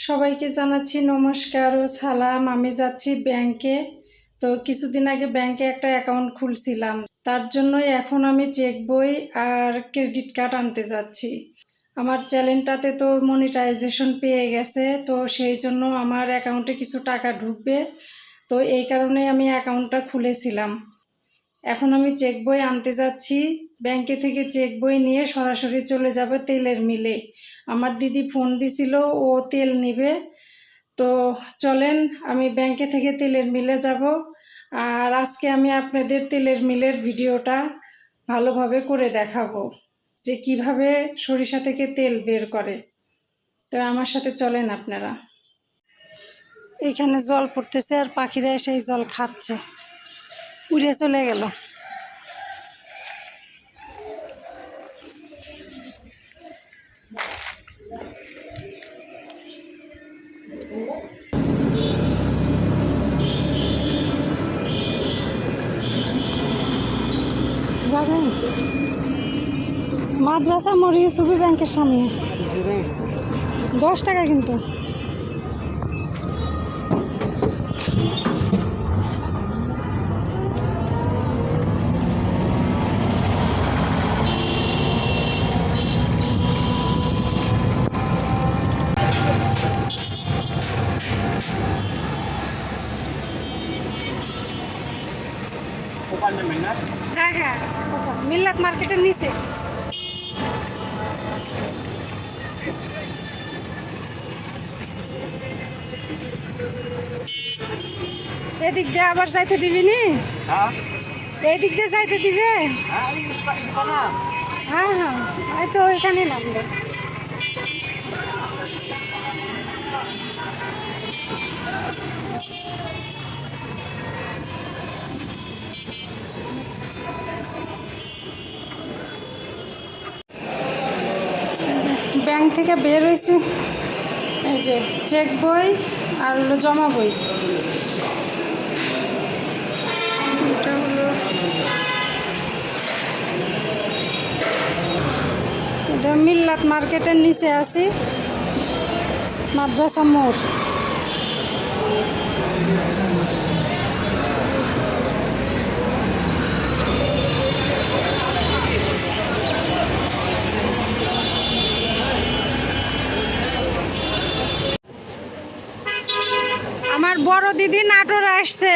সবাইকে জানাচ্ছি নমস্কার ও সালাম। আমি যাচ্ছি ব্যাংকে। তো কিছুদিন আগে ব্যাংকে একটা অ্যাকাউন্ট খুলছিলাম, তার জন্যই এখন আমি চেক বই আর ক্রেডিট কার্ড আনতে যাচ্ছি। আমার চ্যানেলটাতে তো মনিটাইজেশন পেয়ে গেছে, তো সেই জন্য আমার অ্যাকাউন্টে কিছু টাকা ঢুকবে। তো এই কারণে আমি অ্যাকাউন্টটা খুলেছিলাম। এখন আমি চেক বই আনতে যাচ্ছি। ব্যাংকে থেকে চেক বই নিয়ে সরাসরি চলে যাব তেলের মিলে। আমার দিদি ফোন দিছিল, ও তেল নিবে। তো চলেন, আমি ব্যাংকে থেকে তেলের মিলে যাব। আর আজকে আমি আপনাদের তেলের মিলের ভিডিওটা ভালোভাবে করে দেখাবো যে কিভাবে সরিষা থেকে তেল বের করে। তো আমার সাথে চলেন আপনারা। এখানে জল পড়তেছে আর পাখিরা সেই জল খাচ্ছে, উড়ে চলে গেল। যাবেন মাদ্রাসা মোড় ইউসুফি ব্যাংকের সামনে, 10 টাকা কিন্তু। হ্যাঁ হ্যাঁ, মিল্লাত মার্কেটের নিচে। এদিক দিয়ে আবার যাইতে দিবি নি? এই দিক দিয়ে যাইতে দিবে? হ্যাঁ হ্যাঁ, এই তো ওইখানে নামবে। ব্যাংক থেকে বের হয়েছি, এই যে চেক বই আর হলো জমা বই। এটা হলো, এটা মিল্লাত মার্কেটের নিচে আছি, মাদ্রাসা মোড়। আমার বড় দিদি নাটোর আসছে,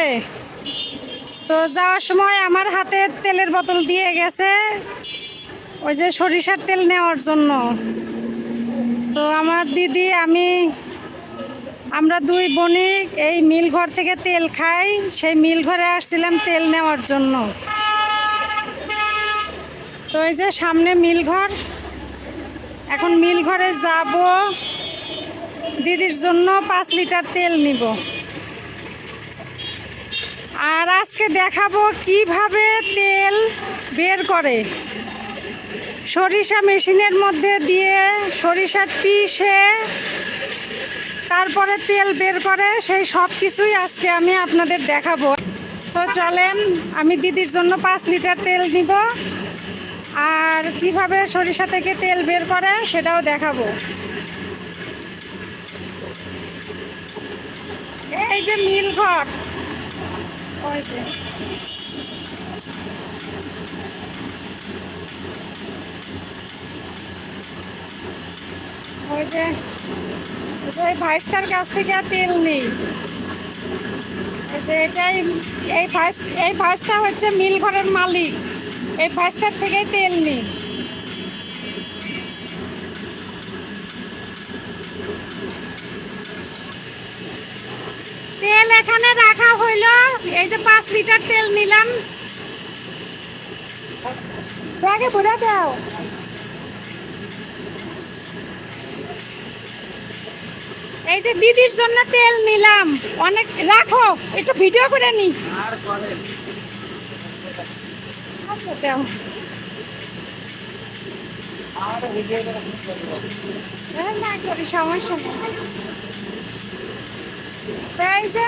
তো যাওয়ার সময় আমার হাতে তেলের বোতল দিয়ে গেছে, ওই যে সরিষার তেল নেওয়ার জন্য। তো আমার দিদি আমরা দুই বোনই এই মিল ঘর থেকে তেল খাই, সেই মিল ঘরে আসছিলাম তেল নেওয়ার জন্য। তো এই যে সামনে মিল ঘর, এখন মিল ঘরে যাব, দিদির জন্য 5 লিটার তেল নিব। আর আজকে দেখাবো কিভাবে তেল বের করে। সরিষা মেশিনের মধ্যে দিয়ে সরিষা পিষে তারপরে তেল বের করে, সেই সব কিছুই আজকে আমি আপনাদের দেখাবো। তো চলেন, আমি দিদির জন্য 5 লিটার তেল নিব, আর কিভাবে সরিষা থেকে তেল বের করে সেটাও দেখাবো। এই যে মিল ঘর, ওই যে ওই ভাইস্তার কাছ থেকে তেল নেই। এই ভাইস্তা হচ্ছে মিল ঘরের মালিক, এই ভাইস্তার থেকেই তেল নিই। তেল এখানে রাখা হইল, এই যে 5 লিটার তেল নিলাম। ব্যাগে ভরে দাও। এই যে দিদির জন্য তেল নিলাম অনেক, রাখো একটু ভিডিও করে নি। আচ্ছা দাও, না করি, সমস্যা নেই। এই যে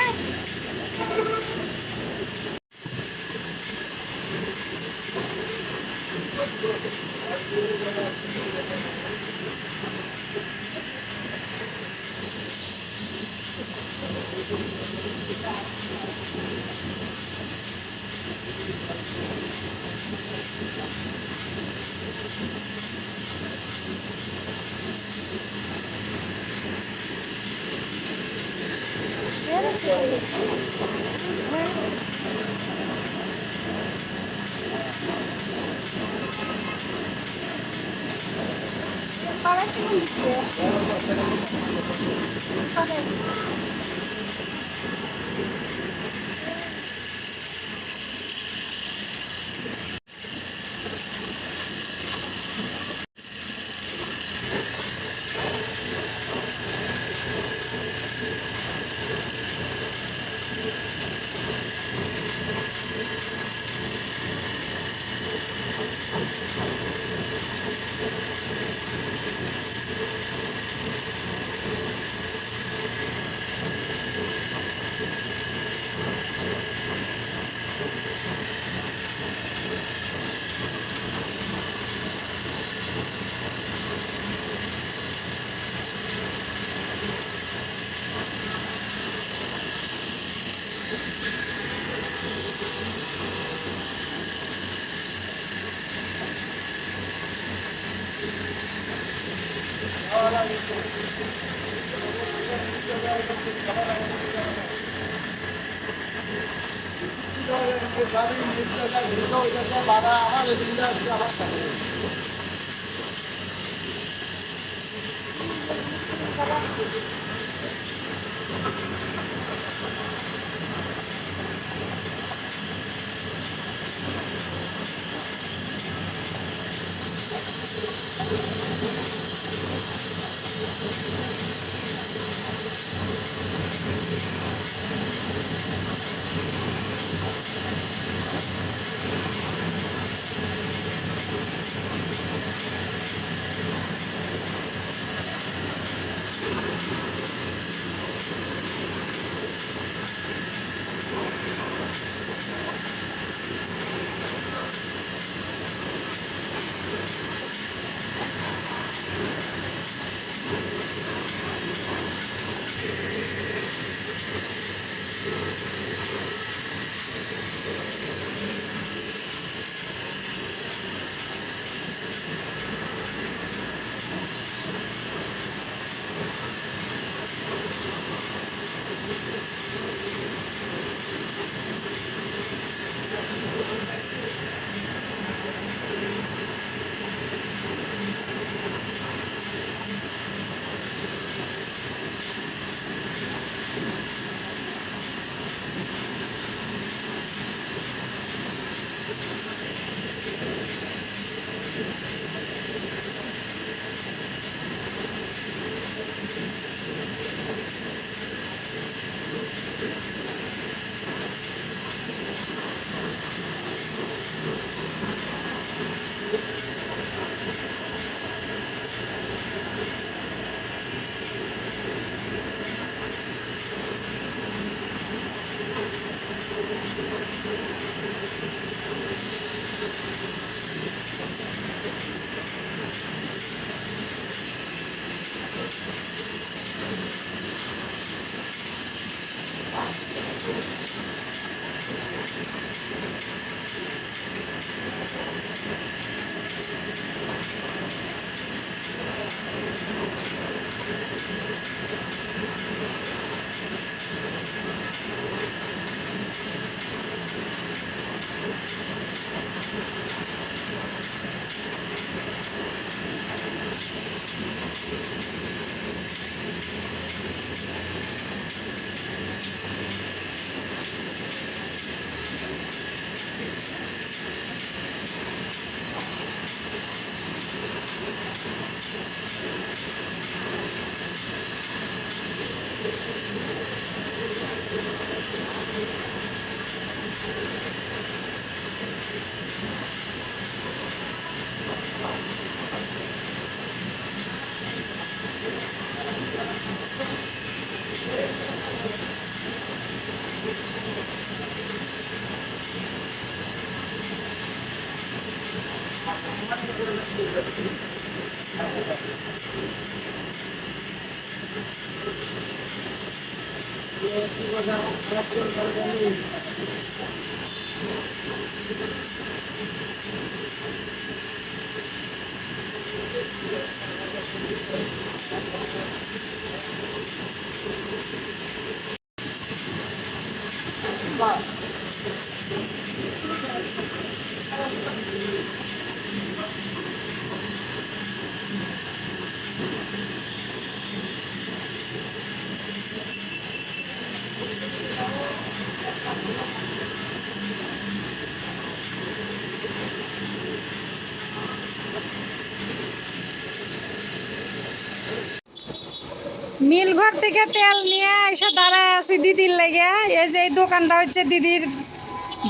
মিলঘর থেকে তেল নিয়ে এসে দাঁড়ায় আছি দিদির লেগে। এই যে এই দোকানটা হচ্ছে দিদির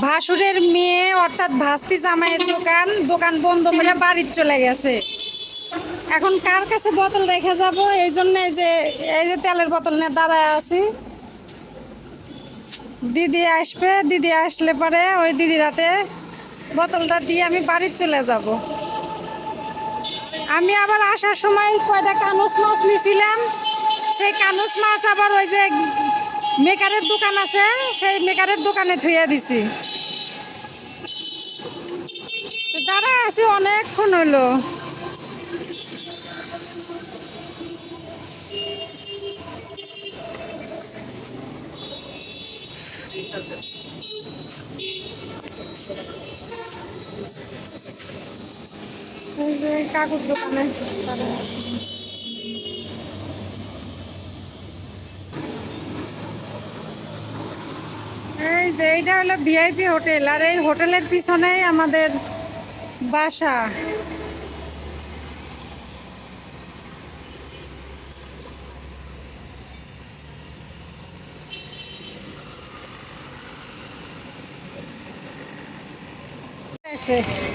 ভাসুরের মেয়ে অর্থাৎ ভাস্তি জামাইয়ের দোকান। দোকান বন্ধ করে বাড়ির চলে গেছে। এখন কার কাছে বোতল রেখে যাব, এই জন্য এই যে তেলের বোতল নিয়ে দাঁড়ায় আছি। দিদি আসবে, দিদি আসলে পরে ওই দিদির হাতে বোতলটা দিয়ে আমি বাড়ির চলে যাব। আমি আবার আসার সময় কয়টা কানুস মাছ নিয়েছিলাম, সেই কানুস মাছ আবার ওই যে মেকারের দোকান আছে, সেই মেকারের দোকানে থুয়ে দিছি। দাঁড়ায় আছি অনেকক্ষণ হলো। কাকুর দোকানে এই যে এইটা হলো ভিআইপি হোটেল, আর এই হোটেলের পিছনেই আমাদের বাসা।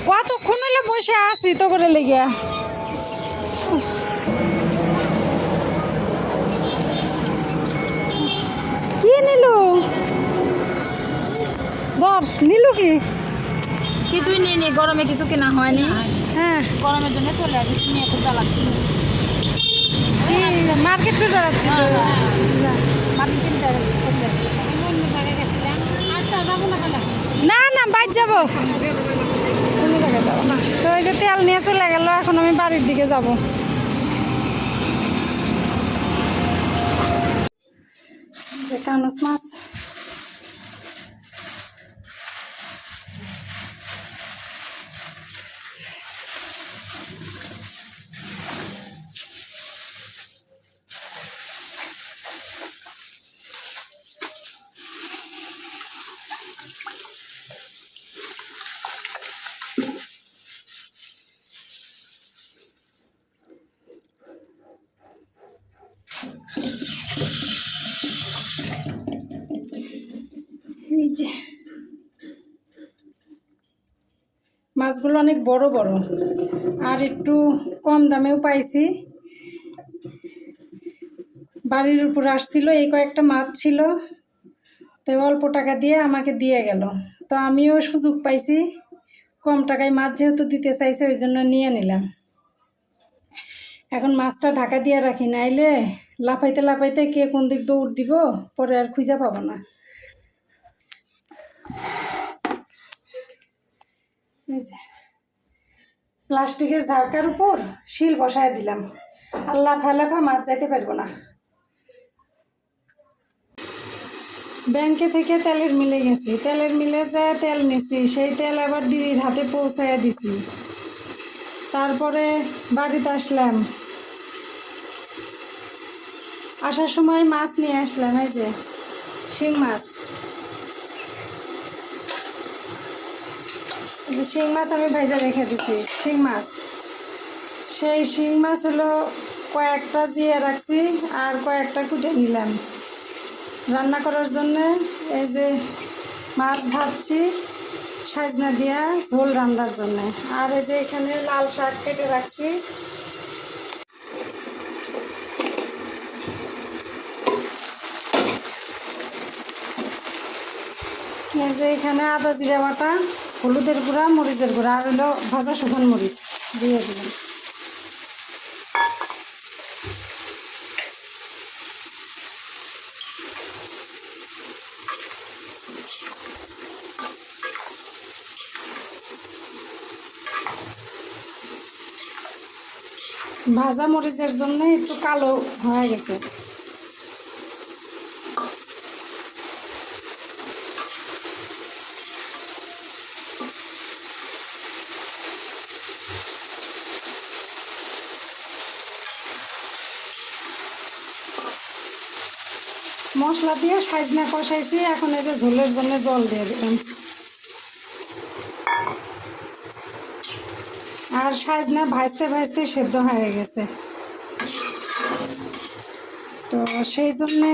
কতক্ষণ হলো বসে আছি তো করে লেগে। কি নিল ধর, নিল কি কিছুই নিয়ে নি, গরমে কিছু কেনা হয়নি। হ্যাঁ, গরমের জন্য চলে আসি, নিয়ে খুব জ্বালাচ্ছি। মার্কেট করে যাচ্ছি। আচ্ছা যাবো না তাহলে। না না, বাইর যাবো, কোনো জায়গায় যাবো না। তো ওই যে তেল নিয়ে চলে গেল, এখন আমি বাড়ির দিকে যাব। যে কানুস মাছ এই যে মাছগুলো অনেক বড় বড়, আর একটু কম দামেও পাইছি। বাড়ির উপর আসছিল, এই কয়েকটা মাছ ছিল, তো অল্প টাকা দিয়ে আমাকে দিয়ে গেল। তো আমিও সুযোগ পাইছি, কম টাকায় মাছ যেহেতু দিতে চাইছে ওই জন্য নিয়ে নিলাম। এখন মাছটা ঢাকা দিয়ে রাখি, নাইলে লাফাইতে লাফাইতে কে কোন দিক দৌড় দিব, পরে আর খুঁজে পাবো না। প্লাস্টিকের ঝাঁকার উপর শিল বসায় দিলাম, আর লাফা লাফা মাছ যাইতে পারবো না। ব্যাংকে থেকে তেলের মিলে গেছি, তেলের মিলে যায় তেল নিছি, সেই তেল আবার দিদির হাতে পৌঁছাইয়া দিছি। তারপরে বাড়িতে আসলাম, আসার সময় মাছ নিয়ে আসলাম। এই যে শিং মাছ, শিং মাছ আমি ভাইজা রেখে দিছি। শিং মাছ, সেই শিং মাছ হলো কয়েকটা দিয়ে রাখছি, আর কয়েকটা কুটে নিলাম রান্না করার জন্যে। এই যে মাছ ভাজছি সাজনা দিয়া ঝোল রান্নার জন্যে। আর এই যে এখানে লাল শাক কেটে রাখছি। এই যে এখানে আদা জিরা বাটা, হলুদের গুঁড়া, মরিচের গুঁড়া, আর হলো ভাজা শুকনো মরিচ দিয়ে দিলাম। ভাজা মরিচের জন্য একটু কালো হয়ে গেছে। মশলা দিয়ে সাইজনা কষাইছি, এখন এই যে ঝোলের জন্য জল দিয়ে দিলাম। আর সাইজনা ভাজতে ভাজতে সেদ্ধ হয়ে গেছে, তো সেই জন্যে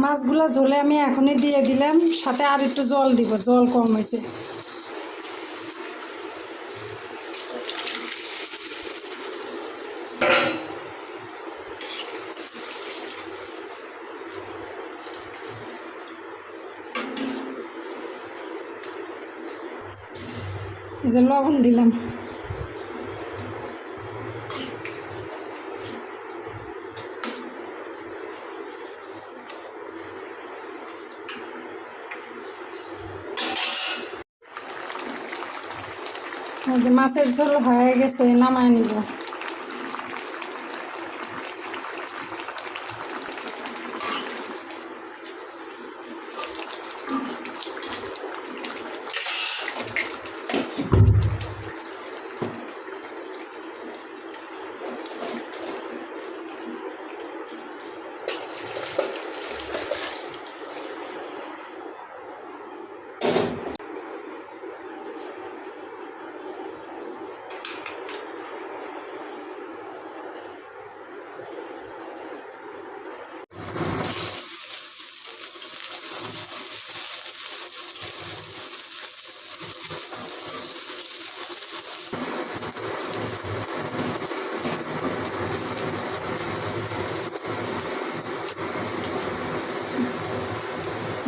মাছগুলো ঝোলে আমি এখনই দিয়ে দিলাম, সাথে আর একটু জল দিব, জল কম হয়েছে। এই যে লবণ দিলাম। এই যে মাছের ঝোল হয়ে গেছে, নামায় নিব।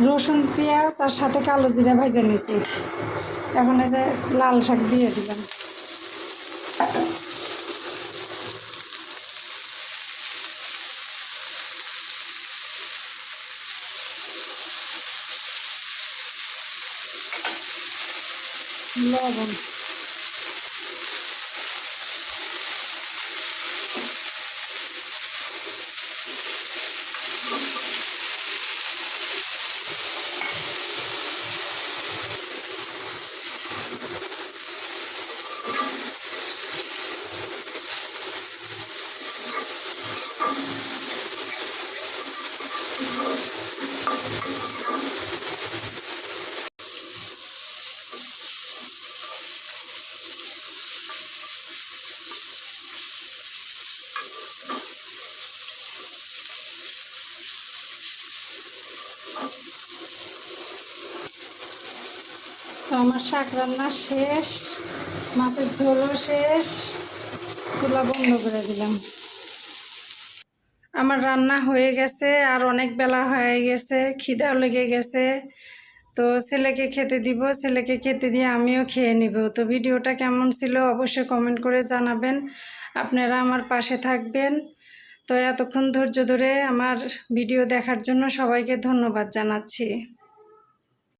রসুন পেঁয়াজ আর সাথে কালো জিরা ভেজে নিয়েছি, এখন এই যে লাল শাক দিয়ে দিলাম। লবণ, তো আমার শাক রান্না শেষ, মাছের ঝোলও শেষ, চুলা বন্ধ করে দিলাম। আমার রান্না হয়ে গেছে, আর অনেক বেলা হয়ে গেছে, খিদাও লেগে গেছে। তো ছেলেকে খেতে দিব, ছেলেকে খেতে দিয়ে আমিও খেয়ে নিব। তো ভিডিওটা কেমন ছিল অবশ্যই কমেন্ট করে জানাবেন, আপনারা আমার পাশে থাকবেন। তো এতক্ষণ ধৈর্য ধরে আমার ভিডিও দেখার জন্য সবাইকে ধন্যবাদ জানাচ্ছি।